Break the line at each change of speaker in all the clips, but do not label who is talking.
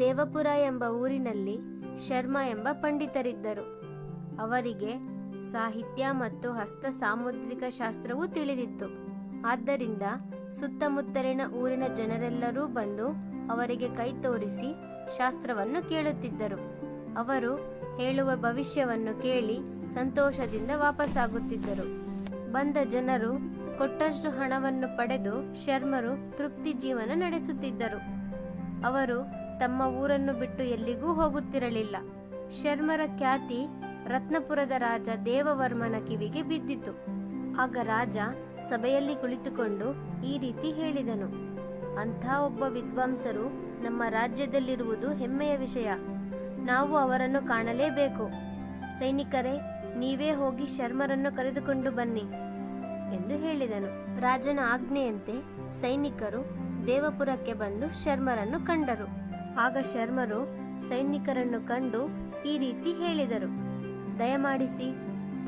ದೇವಪುರ ಎಂಬ ಊರಿನಲ್ಲಿ ಶರ್ಮ ಎಂಬ ಪಂಡಿತರಿದ್ದರು. ಅವರಿಗೆ ಸಾಹಿತ್ಯ ಮತ್ತು ಹಸ್ತ ಸಾಮುದ್ರಿಕ ಶಾಸ್ತ್ರವೂ ತಿಳಿದಿತ್ತು. ಆದ್ದರಿಂದ ಸುತ್ತಮುತ್ತಲಿನ ಊರಿನ ಜನರೆಲ್ಲರೂ ಬಂದು ಅವರಿಗೆ ಕೈ ತೋರಿಸಿ ಶಾಸ್ತ್ರವನ್ನು ಕೇಳುತ್ತಿದ್ದರು. ಅವರು ಹೇಳುವ ಭವಿಷ್ಯವನ್ನು ಕೇಳಿ ಸಂತೋಷದಿಂದ ವಾಪಸ್ಸಾಗುತ್ತಿದ್ದರು. ಬಂದ ಜನರು ಕೊಟ್ಟಷ್ಟು ಹಣವನ್ನು ಪಡೆದು ಶರ್ಮರು ತೃಪ್ತಿ ಜೀವನ ನಡೆಸುತ್ತಿದ್ದರು. ಅವರು ತಮ್ಮ ಊರನ್ನು ಬಿಟ್ಟು ಎಲ್ಲಿಗೂ ಹೋಗುತ್ತಿರಲಿಲ್ಲ. ಶರ್ಮರ ಖ್ಯಾತಿ ರತ್ನಪುರದ ರಾಜ ದೇವವರ್ಮನ ಕಿವಿಗೆ ಬಿದ್ದಿತು. ಆಗ ರಾಜ ಸಭೆಯಲ್ಲಿ ಕುಳಿತುಕೊಂಡು ಈ ರೀತಿ ಹೇಳಿದನು: ಅಂಥ ಒಬ್ಬ ವಿದ್ವಾಂಸರು ನಮ್ಮ ರಾಜ್ಯದಲ್ಲಿರುವುದು ಹೆಮ್ಮೆಯ ವಿಷಯ. ನಾವು ಅವರನ್ನು ಕಾಣಲೇಬೇಕು. ಸೈನಿಕರೇ, ನೀವೇ ಹೋಗಿ ಶರ್ಮರನ್ನು ಕರೆದುಕೊಂಡು ಬನ್ನಿ ಎಂದು ಹೇಳಿದನು. ರಾಜನ ಆಜ್ಞೆಯಂತೆ ಸೈನಿಕರು ದೇವಪುರಕ್ಕೆ ಬಂದು ಶರ್ಮರನ್ನು ಕಂಡರು. ಆಗ ಶರ್ಮರು ಸೈನಿಕರನ್ನು ಕಂಡು ಈ ರೀತಿ ಹೇಳಿದರು: ದಯಮಾಡಿಸಿ,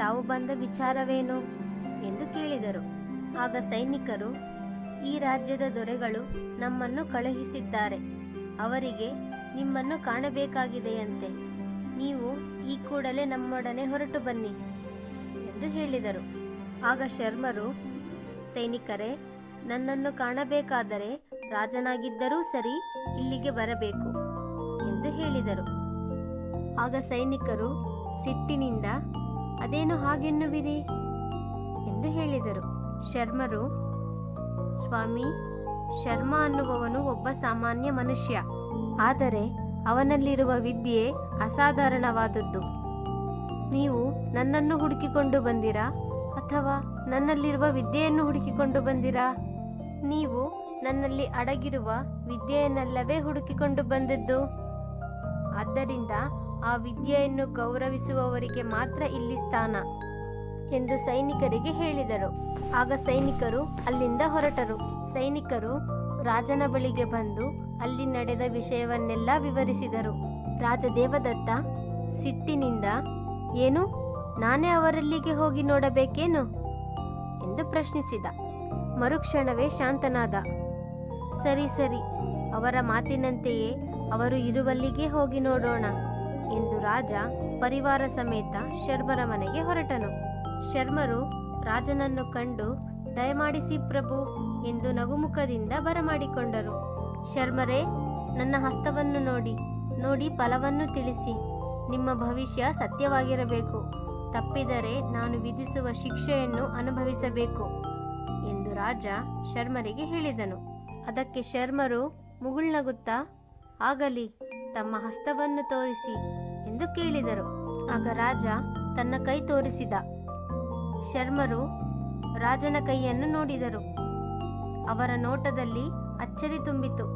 ತಾವು ಬಂದ ವಿಚಾರವೇನು ಎಂದು ಕೇಳಿದರು. ಆಗ ಸೈನಿಕರು, ಈ ರಾಜ್ಯದ ದೊರೆಗಳು ನಮ್ಮನ್ನು ಕಳುಹಿಸಿದ್ದಾರೆ. ಅವರಿಗೆ ನಿಮ್ಮನ್ನು ಕಾಣಬೇಕಾಗಿದೆಯಂತೆ. ನೀವು ಈ ಕೂಡಲೇ ನಮ್ಮೊಡನೆ ಹೊರಟು ಬನ್ನಿ ಎಂದು ಹೇಳಿದರು. ಆಗ ಶರ್ಮರು, ಸೈನಿಕರೇ, ನನ್ನನ್ನು ಕಾಣಬೇಕಾದರೆ ರಾಜನಾಗಿದ್ದರೂ ಸರಿ ಇಲ್ಲಿಗೆ ಬರಬೇಕು ಎಂದು ಹೇಳಿದರು. ಆಗ ಸೈನಿಕರು ಸಿಟ್ಟಿನಿಂದ, ಅದೇನು ಹಾಗೆನ್ನುವಿರಿ ಎಂದು ಹೇಳಿದರು. ಶರ್ಮರು, ಸ್ವಾಮಿ, ಶರ್ಮ ಅನ್ನುವವನು ಒಬ್ಬ ಸಾಮಾನ್ಯ ಮನುಷ್ಯ. ಆದರೆ ಅವನಲ್ಲಿರುವ ವಿದ್ಯೆ ಅಸಾಧಾರಣವಾದದ್ದು. ನೀವು ನನ್ನನ್ನು ಹುಡುಕಿಕೊಂಡು ಬಂದಿರಾ ಅಥವಾ ನನ್ನಲ್ಲಿರುವ ವಿದ್ಯೆಯನ್ನು ಹುಡುಕಿಕೊಂಡು ಬಂದಿರಾ? ನೀವು ನನ್ನಲ್ಲಿ ಅಡಗಿರುವ ವಿದ್ಯೆಯನ್ನಲ್ಲವೇ ಹುಡುಕಿಕೊಂಡು ಬಂದದ್ದು. ಆದ್ದರಿಂದ ಆ ವಿದ್ಯೆಯನ್ನು ಗೌರವಿಸುವವರಿಗೆ ಮಾತ್ರ ಇಲ್ಲಿ ಸ್ಥಾನ ಎಂದು ಸೈನಿಕರಿಗೆ ಹೇಳಿದರು. ಆಗ ಸೈನಿಕರು ಅಲ್ಲಿಂದ ಹೊರಟರು. ಸೈನಿಕರು ರಾಜನ ಬಳಿಗೆ ಬಂದು ಅಲ್ಲಿ ನಡೆದ ವಿಷಯವನ್ನೆಲ್ಲ ವಿವರಿಸಿದರು. ರಾಜ ದೇವದತ್ತ ಸಿಟ್ಟಿನಿಂದ, ಏನು, ನಾನೇ ಅವರಲ್ಲಿಗೆ ಹೋಗಿ ನೋಡಬೇಕೇನು ಎಂದು ಪ್ರಶ್ನಿಸಿದ. ಮರುಕ್ಷಣವೇ ಶಾಂತನಾದ. ಸರಿ ಸರಿ, ಅವರ ಮಾತಿನಂತೆಯೇ ಅವರು ಇರುವಲ್ಲಿಗೆ ಹೋಗಿ ನೋಡೋಣ ಎಂದು ರಾಜ ಪರಿವಾರ ಸಮೇತ ಶರ್ಮರ ಮನೆಗೆ ಹೊರಟನು. ಶರ್ಮರು ರಾಜನನ್ನು ಕಂಡು, ದಯಮಾಡಿಸಿ ಪ್ರಭು ಎಂದು ನಗುಮುಖದಿಂದ ಬರಮಾಡಿಕೊಂಡರು. ಶರ್ಮರೇ, ನನ್ನ ಹಸ್ತವನ್ನು ನೋಡಿ ಫಲವನ್ನು ತಿಳಿಸಿ. ನಿಮ್ಮ ಭವಿಷ್ಯ ಸತ್ಯವಾಗಿರಬೇಕು. ತಪ್ಪಿದರೆ ನಾನು ವಿಧಿಸುವ ಶಿಕ್ಷೆಯನ್ನು ಅನುಭವಿಸಬೇಕು ಎಂದು ರಾಜ ಶರ್ಮರಿಗೆ ಹೇಳಿದನು. ಅದಕ್ಕೆ ಶರ್ಮರು ಮುಗುಳ್ನಗುತ್ತಾ, ಆಗಲಿ, ತಮ್ಮ ಹಸ್ತವನ್ನು ತೋರಿಸಿ ಎಂದು ಕೇಳಿದರು. ಆಗ ರಾಜ ತನ್ನ ಕೈ ತೋರಿಸಿದ. ಶರ್ಮರು ರಾಜನ ಕೈಯನ್ನು ನೋಡಿದರು. ಅವರ ನೋಟದಲ್ಲಿ ಅಚ್ಚರಿ ತುಂಬಿತು.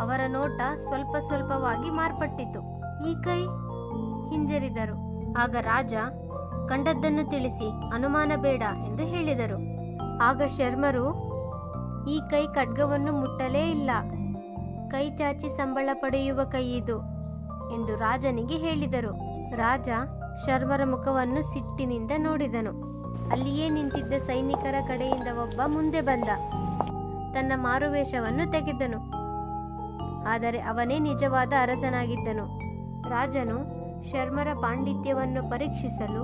ಅವರ ನೋಟ ಸ್ವಲ್ಪ ಸ್ವಲ್ಪವಾಗಿ ಮಾರ್ಪಟ್ಟಿತು. ಈ ಕೈ ಹಿಂಜರಿದರು. ಆಗ ರಾಜ, ಕಂಡದ್ದನ್ನು ತಿಳಿಸಿ, ಅನುಮಾನ ಬೇಡ ಎಂದು ಹೇಳಿದರು. ಆಗ ಶರ್ಮರು, ಈ ಕೈ ಖಡ್ಗವನ್ನು ಮುಟ್ಟಲೇ ಇಲ್ಲ. ಕೈ ಚಾಚಿ ಸಂಬಳ ಪಡೆಯುವ ಕೈ ಇದು ಎಂದು ರಾಜನಿಗೆ ಹೇಳಿದರು. ರಾಜ ಶರ್ಮರ ಮುಖವನ್ನು ಸಿಟ್ಟಿನಿಂದ ನೋಡಿದನು. ಅಲ್ಲಿಯೇ ನಿಂತಿದ್ದ ಸೈನಿಕರ ಕಡೆಯಿಂದ ಒಬ್ಬ ಮುಂದೆ ಬಂದ. ತನ್ನ ಮಾರುವೇಷವನ್ನು ತೆಗೆದನು. ಆದರೆ ಅವನೇ ನಿಜವಾದ ಅರಸನಾಗಿದ್ದನು. ರಾಜನು ಶರ್ಮರ ಪಾಂಡಿತ್ಯವನ್ನು ಪರೀಕ್ಷಿಸಲು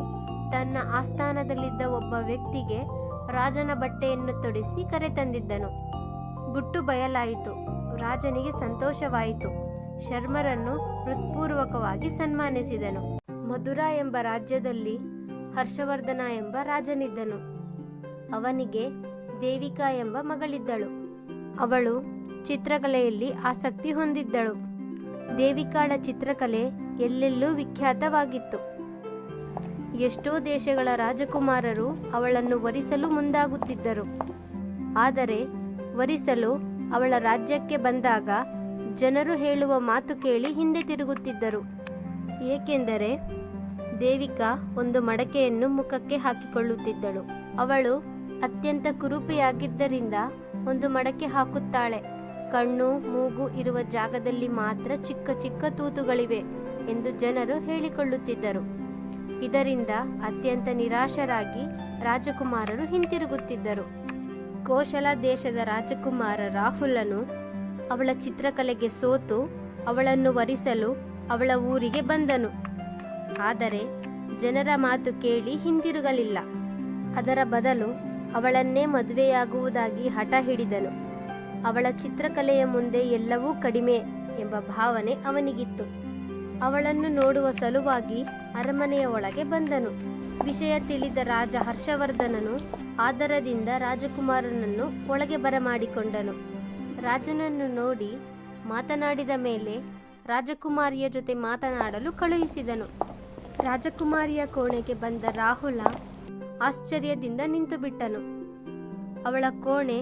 ತನ್ನ ಆಸ್ಥಾನದಲ್ಲಿದ್ದ ಒಬ್ಬ ವ್ಯಕ್ತಿಗೆ ರಾಜನ ಬಟ್ಟೆಯನ್ನು ತೊಡಿಸಿ ಕರೆತಂದಿದ್ದನು. ಗುಟ್ಟು ಬಯಲಾಯಿತು. ರಾಜನಿಗೆ ಸಂತೋಷವಾಯಿತು. ಶರ್ಮರನ್ನು ಹೃತ್ಪೂರ್ವಕವಾಗಿ ಸನ್ಮಾನಿಸಿದನು. ಮಧುರಾ ಎಂಬ ರಾಜ್ಯದಲ್ಲಿ ಹರ್ಷವರ್ಧನ ಎಂಬ ರಾಜನಿದ್ದನು. ಅವನಿಗೆ ದೇವಿಕಾ ಎಂಬ ಮಗಳಿದ್ದಳು. ಅವಳು ಚಿತ್ರಕಲೆಯಲ್ಲಿ ಆಸಕ್ತಿ ಹೊಂದಿದ್ದಳು. ದೇವಿಕಾಳ ಚಿತ್ರಕಲೆ ಎಲ್ಲೆಲ್ಲೂ ವಿಖ್ಯಾತವಾಗಿತ್ತು. ಎಷ್ಟೋ ದೇಶಗಳ ರಾಜಕುಮಾರರು ಅವಳನ್ನು ವರಿಸಲು ಮುಂದಾಗುತ್ತಿದ್ದರು. ಆದರೆ ವರಿಸಲು ಅವಳ ರಾಜ್ಯಕ್ಕೆ ಬಂದಾಗ ಜನರು ಹೇಳುವ ಮಾತು ಕೇಳಿ ಹಿಂದೆ ತಿರುಗುತ್ತಿದ್ದರು. ಏಕೆಂದರೆ ದೇವಿಕಾ ಒಂದು ಮಡಕೆಯನ್ನು ಮುಖಕ್ಕೆ ಹಾಕಿಕೊಳ್ಳುತ್ತಿದ್ದಳು. ಅವಳು ಅತ್ಯಂತ ಕುರೂಪಿಯಾಗಿದ್ದರಿಂದ ಒಂದು ಮಡಕೆ ಹಾಕುತ್ತಾಳೆ. ಕಣ್ಣು ಮೂಗು ಇರುವ ಜಾಗದಲ್ಲಿ ಮಾತ್ರ ಚಿಕ್ಕ ಚಿಕ್ಕ ತೂತುಗಳಿವೆ ಎಂದು ಜನರು ಹೇಳಿಕೊಳ್ಳುತ್ತಿದ್ದರು. ಇದರಿಂದ ಅತ್ಯಂತ ನಿರಾಶರಾಗಿ ರಾಜಕುಮಾರರು ಹಿಂತಿರುಗುತ್ತಿದ್ದರು. ಕೋಶಲ ದೇಶದ ರಾಜಕುಮಾರ ರಾಹುಲನು ಅವಳ ಚಿತ್ರಕಲೆಗೆ ಸೋತು ಅವಳನ್ನು ವರಿಸಲು ಅವಳ ಊರಿಗೆ ಬಂದನು. ಆದರೆ ಜನರ ಮಾತು ಕೇಳಿ ಹಿಂದಿರುಗಲಿಲ್ಲ. ಅದರ ಬದಲು ಅವಳನ್ನೇ ಮದುವೆಯಾಗುವುದಾಗಿ ಹಠ ಹಿಡಿದನು. ಅವಳ ಚಿತ್ರಕಲೆಯ ಮುಂದೆ ಎಲ್ಲವೂ ಕಡಿಮೆ ಎಂಬ ಭಾವನೆ ಅವನಿಗಿತ್ತು. ಅವಳನ್ನು ನೋಡುವ ಸಲುವಾಗಿ ಅರಮನೆಯ ಒಳಗೆ ಬಂದನು. ವಿಷಯ ತಿಳಿದ ರಾಜ ಹರ್ಷವರ್ಧನನು ಆದರದಿಂದ ರಾಜಕುಮಾರನನ್ನು ಒಳಗೆ ಬರಮಾಡಿಕೊಂಡನು. ರಾಜನನ್ನು ನೋಡಿ ಮಾತನಾಡಿದ ಮೇಲೆ ರಾಜಕುಮಾರಿಯ ಜೊತೆ ಮಾತನಾಡಲು ಕಳುಹಿಸಿದನು. ರಾಜಕುಮಾರಿಯ ಕೋಣೆಗೆ ಬಂದ ರಾಹುಲ ಆಶ್ಚರ್ಯದಿಂದ ನಿಂತುಬಿಟ್ಟನು. ಅವಳ ಕೋಣೆ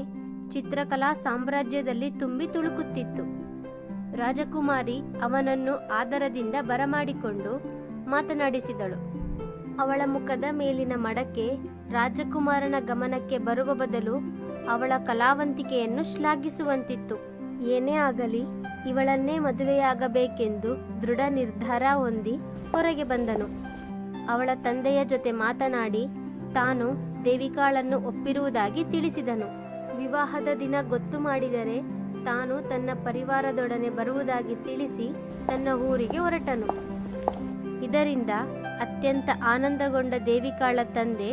ಚಿತ್ರಕಲಾ ಸಾಮ್ರಾಜ್ಯದಲ್ಲಿ ತುಂಬಿ ತುಳುಕುತ್ತಿತ್ತು. ರಾಜಕುಮಾರಿ ಅವನನ್ನು ಆದರದಿಂದ ಬರಮಾಡಿಕೊಂಡು ಮಾತನಾಡಿಸಿದಳು. ಅವಳ ಮುಖದ ಮೇಲಿನ ಮಡಕೆ ರಾಜಕುಮಾರನ ಗಮನಕ್ಕೆ ಬರುವ ಬದಲು ಅವಳ ಕಲಾವಂತಿಕೆಯನ್ನು ಶ್ಲಾಘಿಸುವಂತಿತ್ತು. ಏನೇ ಆಗಲಿ ಇವಳನ್ನೇ ಮದುವೆಯಾಗಬೇಕೆಂದು ದೃಢ ನಿರ್ಧಾರ ಹೊಂದಿ ಹೊರಗೆ ಬಂದನು. ಅವಳ ತಂದೆಯ ಜೊತೆ ಮಾತನಾಡಿ ತಾನು ದೇವಿಕಾಳನ್ನು ಒಪ್ಪಿರುವುದಾಗಿ ತಿಳಿಸಿದನು. ವಿವಾಹದ ದಿನ ಗೊತ್ತು ಮಾಡಿದರೆ ತಾನು ತನ್ನ ಪರಿವಾರದೊಡನೆ ಬರುವುದಾಗಿ ತಿಳಿಸಿ ತನ್ನ ಊರಿಗೆ ಹೊರಟನು. ಇದರಿಂದ ಅತ್ಯಂತ ಆನಂದಗೊಂಡ ದೇವಿಕಾಳ ತಂದೆ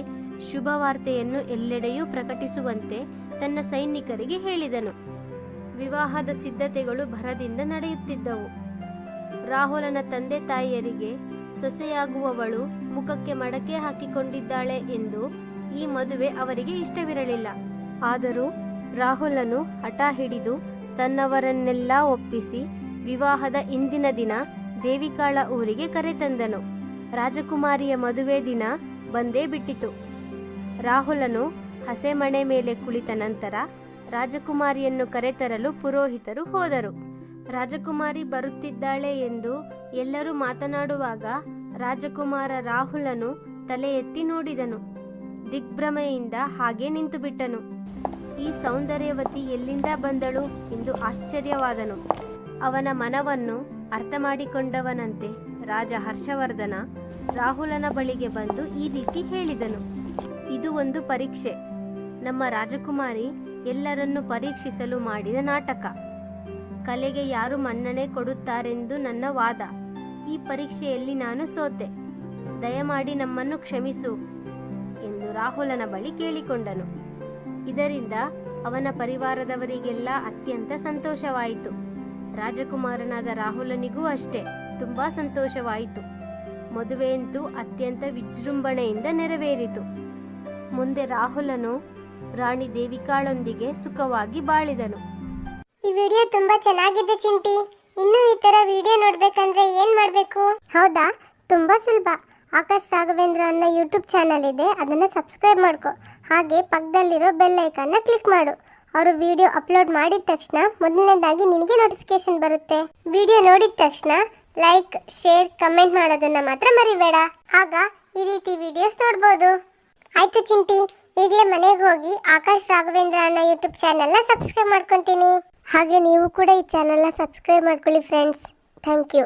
ಶುಭವಾರ್ತೆಯನ್ನು ಎಲ್ಲೆಡೆಯೂ ಪ್ರಕಟಿಸುವಂತೆ ತನ್ನ ಸೈನಿಕರಿಗೆ ಹೇಳಿದನು. ವಿವಾಹದ ಸಿದ್ಧತೆಗಳು ಭರದಿಂದ ನಡೆಯುತ್ತಿದ್ದವು. ರಾಹುಲನ ತಂದೆ ತಾಯಿಯರಿಗೆ ಸೊಸೆಯಾಗುವವಳು ಮುಖಕ್ಕೆ ಮಡಕೆ ಹಾಕಿಕೊಂಡಿದ್ದಾಳೆ ಎಂದು ಈ ಮದುವೆ ಅವರಿಗೆ ಇಷ್ಟವಿರಲಿಲ್ಲ. ಆದರೂ ರಾಹುಲನು ಹಠ ಹಿಡಿದು ತನ್ನವರನ್ನೆಲ್ಲ ಒಪ್ಪಿಸಿ ವಿವಾಹದ ಇಂದಿನ ದಿನ ದೇವಿಕಾಳ ಊರಿಗೆ ಕರೆತಂದನು. ರಾಜಕುಮಾರಿಯ ಮದುವೆ ದಿನ ಬಂದೇ ಬಿಟ್ಟಿತು. ರಾಹುಲನು ಹಸೆಮಣೆ ಮೇಲೆ ಕುಳಿತ ನಂತರ ರಾಜಕುಮಾರಿಯನ್ನು ಕರೆತರಲು ಪುರೋಹಿತರು ಹೋದರು. ರಾಜಕುಮಾರಿ ಬರುತ್ತಿದ್ದಾಳೆ ಎಂದು ಎಲ್ಲರೂ ಮಾತನಾಡುವಾಗ ರಾಜಕುಮಾರ ರಾಹುಲನು ತಲೆ ಎತ್ತಿ ನೋಡಿದನು. ದಿಗ್ಭ್ರಮೆಯಿಂದ ಹಾಗೆ ನಿಂತುಬಿಟ್ಟನು. ಈ ಸೌಂದರ್ಯವತಿ ಎಲ್ಲಿಂದ ಬಂದಳು ಎಂದು ಆಶ್ಚರ್ಯವಾದನು. ಅವನ ಮನವನ್ನು ಅರ್ಥ ಮಾಡಿಕೊಂಡವನಂತೆ ರಾಜ ಹರ್ಷವರ್ಧನ ರಾಹುಲನ ಬಳಿಗೆ ಬಂದು ಈ ರೀತಿ ಹೇಳಿದನು. ಇದು ಒಂದು ಪರೀಕ್ಷೆ. ನಮ್ಮ ರಾಜಕುಮಾರಿ ಎಲ್ಲರನ್ನು ಪರೀಕ್ಷಿಸಲು ಮಾಡಿದ ನಾಟಕ. ಕಲೆಗೆ ಯಾರು ಮನ್ನಣೆ ಕೊಡುತ್ತಾರೆಂದು ನನ್ನ ವಾದ. ಈ ಪರೀಕ್ಷೆಯಲ್ಲಿ ನಾನು ಸೋತೆ. ದಯಮಾಡಿ ನಮ್ಮನ್ನು ಕ್ಷಮಿಸು ಎಂದು ರಾಹುಲನ ಬಳಿ ಕೇಳಿಕೊಂಡನು. ಇದರಿಂದ ಅವನ ಪರಿವಾರದವರಿಗೆಲ್ಲ ಅತ್ಯಂತ ಸಂತೋಷವಾಯಿತು. ರಾಜಕುಮಾರನಾದ ರಾಹುಲನಿಗೂ ಅಷ್ಟೇ ತುಂಬಾ ಸಂತೋಷವಾಯಿತು. ಮದುವೆಯಂತೂ ಅತ್ಯಂತ ವಿಜೃಂಭಣೆಯಿಂದ ನೆರವೇರಿತು. ಮುಂದೆ ರಾಹುಲನು ರಾಣಿ ದೇವಿಕಾಳೊಂದಿಗೆ ಸುಖವಾಗಿ ಬಾಳಿದನು.
ಈ ವಿಡಿಯೋ ತುಂಬಾ ಚೆನ್ನಾಗಿದೆ ಚಿಂಟಿ. ಇನ್ನು ಈ ತರ ವಿಡಿಯೋ ನೋಡ್ಬೇಕಂದ್ರೆ ಏನ್ ಮಾಡ್ಬೇಕು? ಹೌದಾ, ತುಂಬಾ ಸುಲಭ. ಆಕಾಶ್ ರಾಘವೇಂದ್ರ ಅನ್ನೋ ಯೂಟ್ಯೂಬ್ ಚಾನಲ್ ಇದೆ, ಅದನ್ನ ಸಬ್ಸ್ಕ್ರೈಬ್ ಮಾಡ್ಕೊ. ಹಾಗೆ ಪಕ್ಕದಲ್ಲಿರೋ ಬೆಲ್ ಐಕಾನ್ನ ಕ್ಲಿಕ್ ಮಾಡು. ಅವರು ವಿಡಿಯೋ ಅಪ್ಲೋಡ್ ಮಾಡಿದ ತಕ್ಷಣ ಮೊದಲನೇದಾಗಿ ನಿನಗೆ ನೋಟಿಫಿಕೇಶನ್ ಬರುತ್ತೆ. ವಿಡಿಯೋ ನೋಡಿದ ತಕ್ಷಣ ಲೈಕ್, ಶೇರ್, ಕಮೆಂಟ್ ಮಾಡೋದನ್ನ ಮಾತ್ರ ಮರಿಬೇಡ. ಆಗ ಈ ರೀತಿ ವಿಡಿಯೋಸ್ ನೋಡ್ಬೋದು. ಆಯ್ತು ಚಿಂಟಿ, ಈಗಲೇ ಮನೆಗೆ ಹೋಗಿ ಆಕಾಶ್ ರಾಘವೇಂದ್ರ ಅನ್ನೋ ಯೂಟ್ಯೂಬ್ ಚಾನಲ್ನ ಸಬ್ಸ್ಕ್ರೈಬ್ ಮಾಡ್ಕೊತೀನಿ. ಹಾಗೆ ನೀವು ಕೂಡ ಈ ಚಾನಲ್ನ ಸಬ್ಸ್ಕ್ರೈಬ್ ಮಾಡ್ಕೊಳ್ಳಿ ಫ್ರೆಂಡ್ಸ್. Thank you.